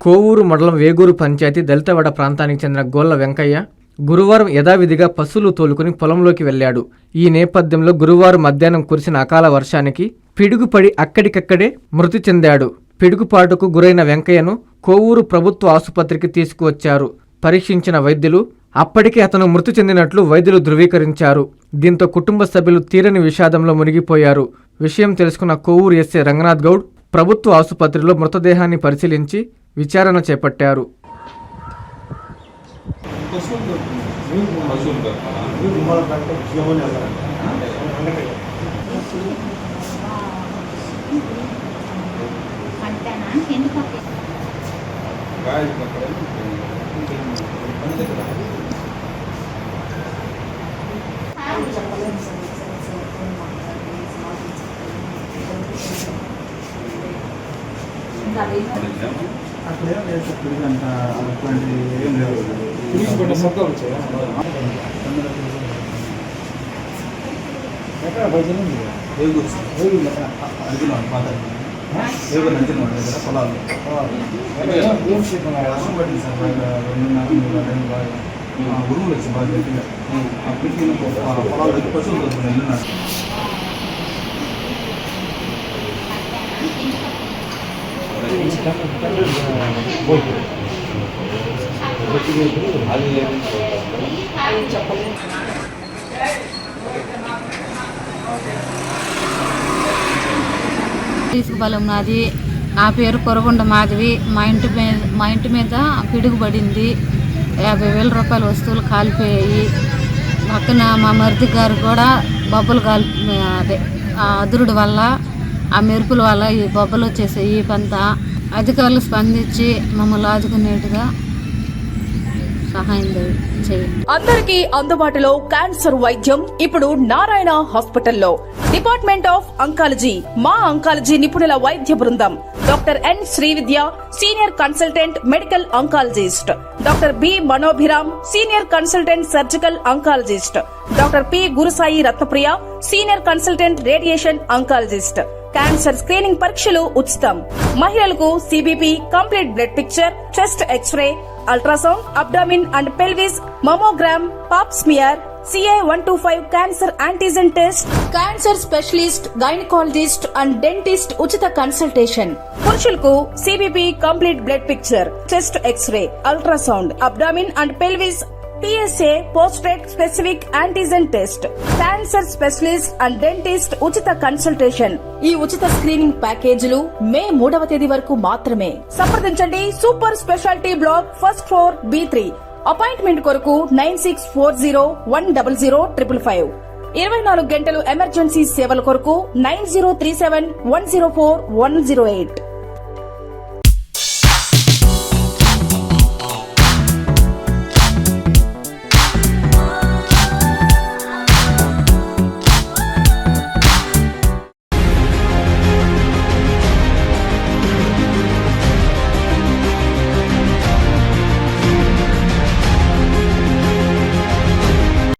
కోవూరు మండలం వేగూరు పంచాయతీ దళితవాడ ప్రాంతానికి చెందిన గోళ్ల వెంకయ్య గురువారం యథావిధిగా పశువులు తోలుకుని పొలంలోకి వెళ్లాడు. ఈ నేపథ్యంలో గురువారం మధ్యాహ్నం కురిసిన అకాల వర్షానికి పిడుగుపడి అక్కడికక్కడే మృతి చెందాడు. పిడుగుపాటుకు గురైన వెంకయ్యను కోవూరు ప్రభుత్వ ఆసుపత్రికి తీసుకువచ్చారు. పరీక్షించిన వైద్యులు అప్పటికే అతను మృతి చెందినట్లు వైద్యులు ధృవీకరించారు. దీంతో కుటుంబ సభ్యులు తీరని విషాదంలో మునిగిపోయారు. విషయం తెలుసుకున్న కోవూరు ఎస్ఐ రంగనాథ్ గౌడ్ ప్రభుత్వ ఆసుపత్రిలో మృతదేహాన్ని పరిశీలించి విచారణ చేపట్టారు. అక్కడే అంత అట్లాంటి ఏం లేవు. ఎక్కడ భజన ఉంది పొలాలు వర్షం పట్టింది సార్. ఉరుములు వచ్చి బాగా గట్టిగా అప్పటికి పొలాలు పశువులు వెళ్ళినాడు. తీసుకుబలం నాది. నా పేరు కొరగొండ మాధవి. మా ఇంటి మీద పిడుగు పడింది. 50,000 రూపాయల వస్తువులు కాలిపోయాయి. పక్కన మా మరిది గారు కూడా బొబ్బలు అదే ఆ అదురుడు వల్ల, ఆ మెరుపుల వల్ల ఈ బొబ్బలు వచ్చేసాయి. ఈ పంత అధికారులు స్పందించి మమ్మల్ని ఆదుకునేట్టుగా సహాయం చేయండి. అందరికీ అందుబాటులో క్యాన్సర్ వైద్యం ఇప్పుడు నారాయణ హాస్పిటల్లో. Department of oncology. మా అంకాలజీ నిపుణుల వైద్య బృందం. Doctor N Srividya, senior consultant medical oncologist. Doctor B Manobhiram, senior consultant surgical oncologist. Doctor P Gurusai Ratnapriya, senior consultant radiation oncologist. Cancer screening పరీక్షలు ఉచితం. మహిళలకు CBP, complete blood picture, chest x-ray, ultrasound, abdomen and pelvis, mammogram, pap smear, CA-125 cancer antigen test, cancer specialist, gynaecologist and dentist ఉచిత consultation. పురుషులకు CBP, complete blood picture, chest x-ray, ultrasound, abdomen and pelvis, PSA పోస్ట్రేట్ specific antigen test, cancer specialist and dentist ఉచిత consultation. ఈ ఉచిత screening ప్యాకేజీలు మే 3వ తేదీ వరకు మాత్రమే. సంప్రదించండి super speciality block, first floor, B3. Appointment కొరకు 9640100555. 24 గంటలు ఎమర్జెన్సీ సేవల కొరకు 9037104108.